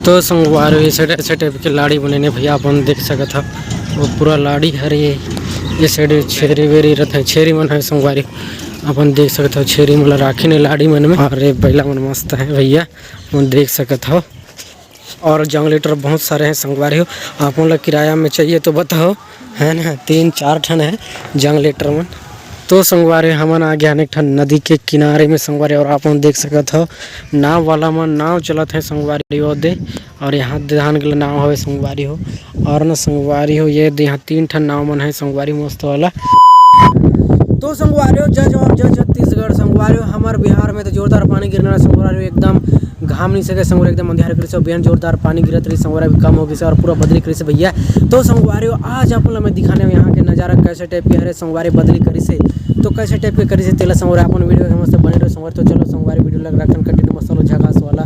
तो संगवार ऐसे टाइप के लाड़ी बने भैया अपन देख सकत ह वो पूरा लाड़ी हरे ये साइड छेरी वेरी रहते छेरी मन है संगवारी अपन देख सकत हो छेरी मतलब राखी ने लाड़ी मन में और बैला मन मस्त है भैया अपन देख सकत हो। और जंगलीटर बहुत सारे हैं संगवारी हो आप लोग किराया में चाहिए तो बताओ है ना 3-4 ठन है जंगलीटर मन। तो संगवारी हमन आ गया अनेक ठन नदी के किनारे में संगवारी और आप देख सकत हो नाव वाला मन नाव चलत है संगवारी हो दे और यहाँ धान के नाव हो संगवारी हो और न संगवारी हो ये यहाँ 3 ठन नाव मन है संगवारी मस्त वाला। तो संगवारी हो जज और जज छत्तीसगढ़ संगवारी हो हमारे बिहार में तो जोरदार पानी गिरना संगवारी हो एकदम घाम नहीं सके संगवारी एकदम अंधेरा करी से बेहद जोरदार पानी गिरत रही संगवारी भी कम हो गई से और पूरा बदली करी से भैया। तो संगवारी हो आज आप मैं दिखाने में यहाँ के नज़ारा कैसे टाइप के हरे संगवारी बदली करी से तो कैसे टाइप के करी से तेला संगवारी अपन वीडियो के मस्त बने रहे संगवारी। तो चलो संगवारी वीडियो लग रखन कंटिन्यू मसालो झकास वाला।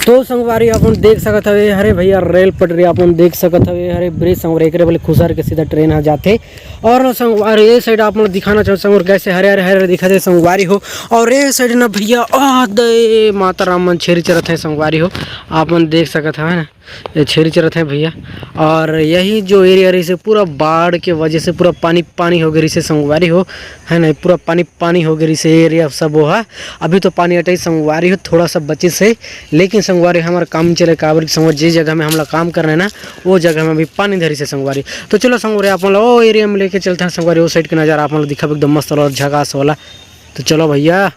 तो संगवारी अपन देख सकत हवे हरे भैया रेल पटरी अपन देख सकत हवे हरे ब्रिज संगवारी एकरे वाले खुसर के सीधा ट्रेन आ जाते और संगवारी ये साइड आप लोग दिखाना चाहो संगवारी कैसे हरे हरे हरे दिखा दे संगवारी हो और ये साइड ना भैया दे माता राम मन छेरी चरत है संगवारी हो आप मन देख सकत है ना ये छेरी चरत है भैया। और यही जो एरिया रही से पूरा बाढ़ के वजह से पूरा पानी पानी हो गई से संगवारी हो है ना पूरा पानी पानी हो गई से एरिया सब वो है अभी तो पानी हटाई संगवारी हो थोड़ा सा बचे से लेकिन संगवारी हमारा काम चले काबर संगवारी जिस जगह में हम लोग काम कर रहे हैं ना वो जगह में अभी पानी धरी से संगवारी। तो चलो संगवारी आप लोग वो एरिया में लेके चलते हैं संगवारी वो साइड के नज़ारा आप लोग दिखा एकदम मस्त और झकास वाला। तो चलो भैया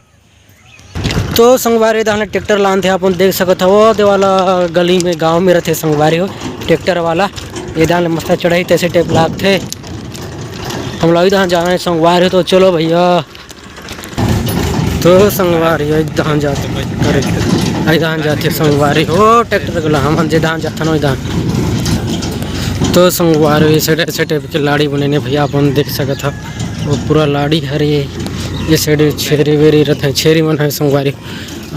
तो संगवारी दाने ट्रैक्टर लान थे अपन देख सकते हो वो दे वाला गली में गांव में रहते संगवारी हो ट्रैक्टर वाला ये दान मस्त चढ़ाई तैसे टेप लाग थे हम लोग इधर जाना है संगवारी। तो चलो भैया तो संगवारी इधर जाते इधर जाते संगवारी हो ट्रैक्टर गला हम जे धान जाता ना इधर। तो संगवारी ऐसे टाइप के लाड़ी बने भैया अपन देख सकत हो वो पूरा लाड़ी हरे ये साइड छेरी वेरी रहते छेरी मन है संगवारी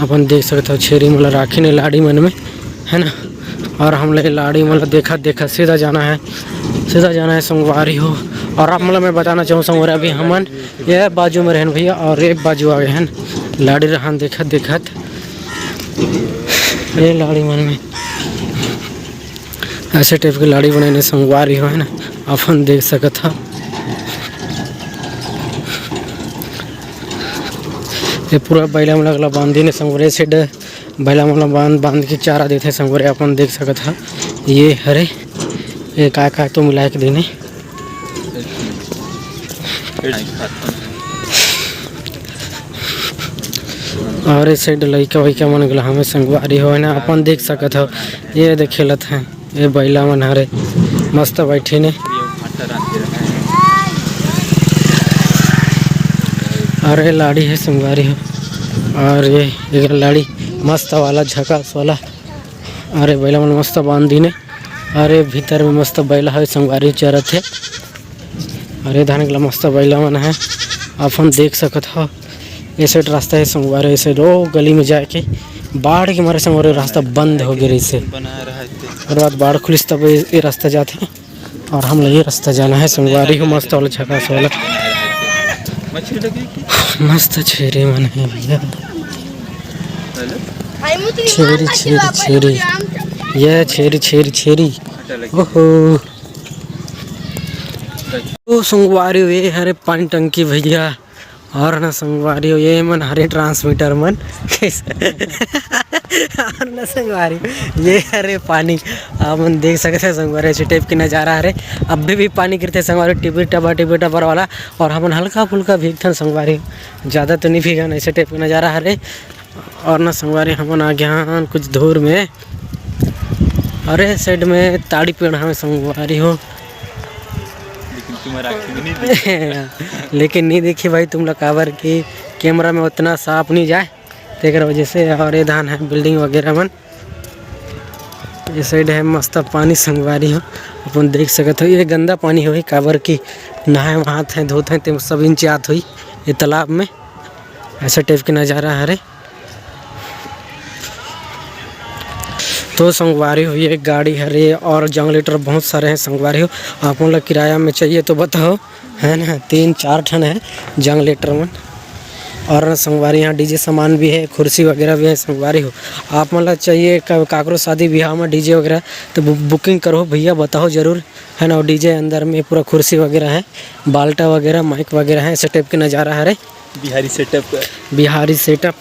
अपन देख सकते हो छेरी मतलब राखी ने लाड़ी मन में है ना और हम लोग लाड़ी मतलब देखा सीधा जाना है संगवारी हो। और आप मतलब मैं बताना चाहूँ संगवारी अभी हमन ये बाजू में रहन भैया और एक बाजू आ गए हैं लाड़ी रहन देखत ये लाड़ी मन में ऐसे टाइप की लाड़ी बनाने संगवारी हो है ना अपन देख सकत हो। ये पूरा बैला में लगला बांधी ने संगवारी साइड बैला में बांध के चारा देते संगवारी अपन देख सकत है ये हरे ये का तो मिला के देने और इस साइड लइका वैका मन गला हमें संगवारी हो है ना अपन देख सकत हो ये देखेलत है ये बैला मन हरे मस्त बैठी ने और ये लाड़ी है संगवारी हो और ये लाड़ी मस्त वाला झकास वाला अरे बैला मन मस्त बांधी ने अरे भीतर में मस्त बैला है संगवारी चरत है अरे धान गला मस्त बैला मन है अपन देख सकत हो। ये साइड रास्ता है संगवारी ऐसे रो गली में जाके बाढ़ के मारे संगवारी रास्ता बंद हो गया से और बाद बाढ़ खुलिस तब ये रास्ता जाते और हम लोग ये रास्ता जाना है संगवारी हो मस्त वाला झकास वाला मस्त छेरी मन है भैया छेरी ये छेरी ओहो तो संगवारी ये हरे पानी टंकी भैया और ना संगवारी ये मन हरे ट्रांसमीटर मन और ना संगवारी ये हरे पानी आप मन देख सकते हैं संगवारी ऐसे टाइप की नज़ारा हरे अभी भी पानी गिरते संगवारी टिबी टबर वाला और हम हल्का फुल्का भीगते संगवारी ज़्यादा तो नहीं भीगन ऐसे टाइप की नज़ारा हरे। और ना संगवारी हम आ गया कुछ दूर में अरे साइड में ताड़ी पेड़ हमें संगवारी हो लेकिन नहीं देखी भाई तुम लोग काबर की कैमरा में उतना साफ नहीं जाए तेकर वजह से। और ये धान है बिल्डिंग वगैरह मन ये साइड है मस्त पानी संगवारी हो अपन देख सकते हो ये गंदा पानी हो काबर की नहाए वहाँ थे धोते हैं सब इंच आत हुई ये तालाब में ऐसा टाइप की नज़ारा है। तो संगवारी हो ये गाड़ी हरे और जंगलीटर बहुत सारे हैं संगवारी हो आप लोग किराया में चाहिए तो बताओ है ना 3-4 ठन है जंगलीटर मन और संगवारी यहाँ डीजे सामान भी है, कुर्सी वगैरह भी है संगवारी हो। आप मतलब चाहिए काकरो शादी ब्याह में डीजे वगैरह तो बुकिंग करो भैया, बताओ ज़रूर है ना। और डीजे अंदर में पूरा कुर्सी वगैरह है, बाल्टा वगैरह माइक वगैरह है, ऐसे टाइप के नज़ारा है रे बिहारी सेटअप का, बिहारी सेटअप।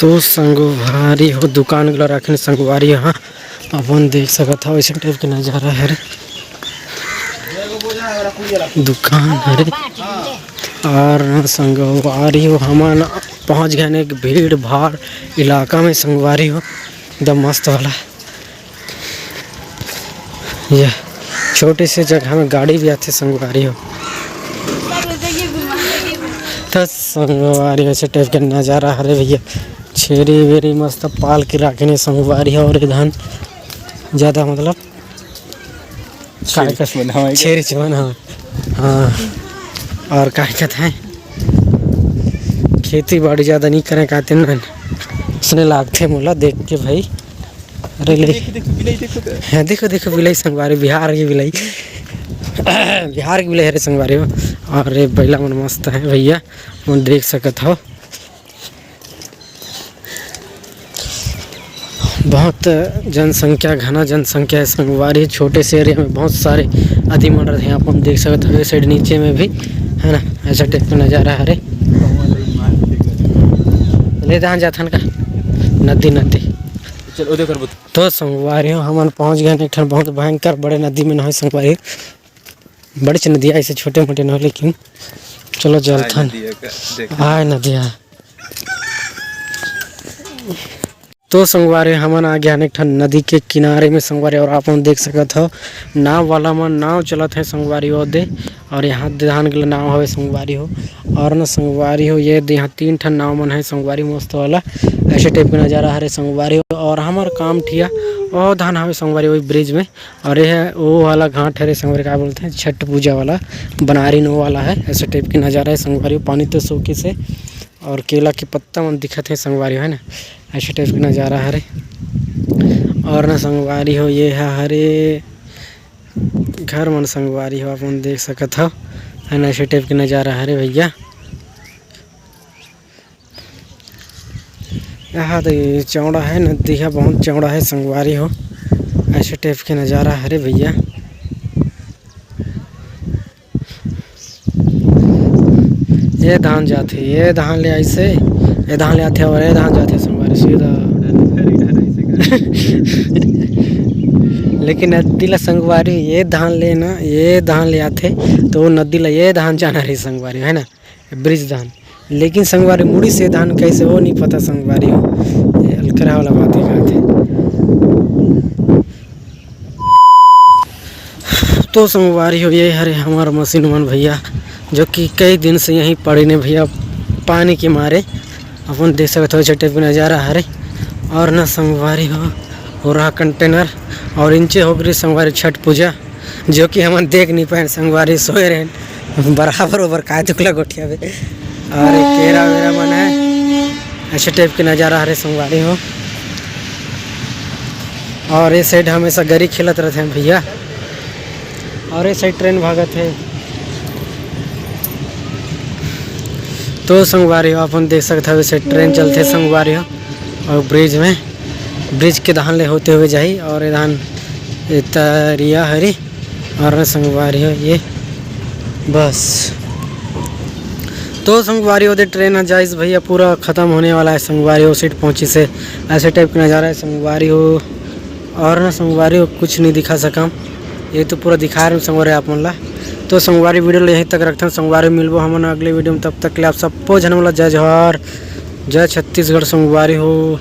तो संगवारी हो दुकान गला रखने संगवारी यहाँ अपन देख सकत हो ऐसे टाइप के नज़ारा है रे दुकान है रे। और संगवारी हो हम पहुँच गए एक भीड़ भाड़ इलाका में संगवारी हो एकदम मस्त वाला। यह छोटे से जगह में गाड़ी भी आती संगवारी हो। तो संगवारी ऐसे टाइप का नज़ारा है भैया, छेरी वेरी मस्त पाल के रखने संगवारी है। और इधर ज़्यादा मतलब छेरी चमन हाँ। और क्या कहते हैं खेती बाड़ी ज़्यादा नहीं करें कहते न उसने लागते मोला देख के भाई। अरे देखो देखो बिलाई संगवारी बिहार की बिलाई बिहार की बिलाई है संगवारी हो। और ये बैला मन मस्त है भैया, मन देख सकत हो। बहुत जनसंख्या घना जनसंख्या है संगवारी, छोटे से एरिया में बहुत सारे आदमी मन रहते हैं। आप हम देख सकते हो साइड नीचे में भी है ना, ऐसा टाइप का नज़ारा है रे। ले जहाँ जाथन का नदी नदी चलो उधर कर। तो संगवारी हो हम पहुँच गए एक बहुत भयंकर बड़े नदी में नहाए संगवारी। बड़ी नदियाँ ऐसे छोटे मोटे न हो, लेकिन चलो जलथन आए नदियाँ। तो संगवारी हमन आ गया एक नदी के किनारे में संगवारी। और आप देख सकत हो नाव वाला मन नाव चलत है संगवारी हो दे। और यहाँ धान के नाव हवे संगवारी हो। और न संगवारी हो ये यहाँ 3 ठन नाव मन है संगवारी मस्त वाला, ऐसे टाइप का नज़ारा है संगवारी हो। और हमार काम ठिया और धान हवे संगवारी वही ब्रिज में। और यह वो वाला घाट है संगवारी, क्या बोलते हैं छठ पूजा वाला बनारी नो वाला है, ऐसे टाइप के नज़ारा है संगवारी हो। पानी तो सूखी से और केला के पत्ता मन दिखत है संगवारी है ना, ऐसे टाइप का नज़ारा है रे। और ना संगवारी हो ये है हरे घर मन संगवारी हो, अपन देख सकत हो है ना, ऐसे टाइप का नज़ारा है रे भैया। यहाँ तो चौड़ा है नदी है, बहुत चौड़ा है संगवारी हो, ऐसे टाइप के नज़ारा है रे भैया। ये धान जाते ये धान ले ऐसे ये धान ले आते और ये धान जाते संगवारी सीधा लेकिन नदी ला संगवारी ये धान लेना ये धान ले आते तो नदी ला ये धान जाना रही संगवारी है ना, ब्रिज धान। लेकिन संगवारी मुड़ी से धान कैसे वो नहीं पता संगवारी हो, ये अलकरा वाला बात ही कहते। तो संगवारी हो ये हरे हमारा मशीन मन भैया, जो कि कई दिन से यहीं पड़े ने भैया पानी के मारे। अपन देख सकते हो टाइप का नज़ारा है। और न संगवारी हो रहा कंटेनर और इंचे हो गई संगवारी छठ पूजा, जो कि हम देख नहीं पाए संगवारी सोए रहे बराबर ओबर काय दुखला गोठिया में। और केरा वेरा मन है, ऐसे टाइप के नज़ारा है संगवारी हो। और ये साइड हमेशा गरी खेलत रहते हैं भैया। और ये साइड ट्रेन भागत है। तो संगवारी हो अपन देख सकते हो वैसे ट्रेन चलते संगवारी हो। और ब्रिज के धान ले होते हुए जाही। और ये धान तरिया हरी और संगवारी हो ये बस। तो संगवारी हो ट्रेन जाइस भैया पूरा ख़त्म होने वाला है संगवारी हो, सीट पहुंची से ऐसे टाइप का नज़ारा है संगवारी हो। और ना संगवारी हो कुछ नहीं दिखा सका, ये तो पूरा दिखा रहे संगवारी आप मन ला। तो संगवारी वीडियो यहीं तक रखते हैं, संगवारी मिलबो हम अगले वीडियो में, तब तक ले आप सब जन वाला जय जोहार जय छत्तीसगढ़ संगवारी हो।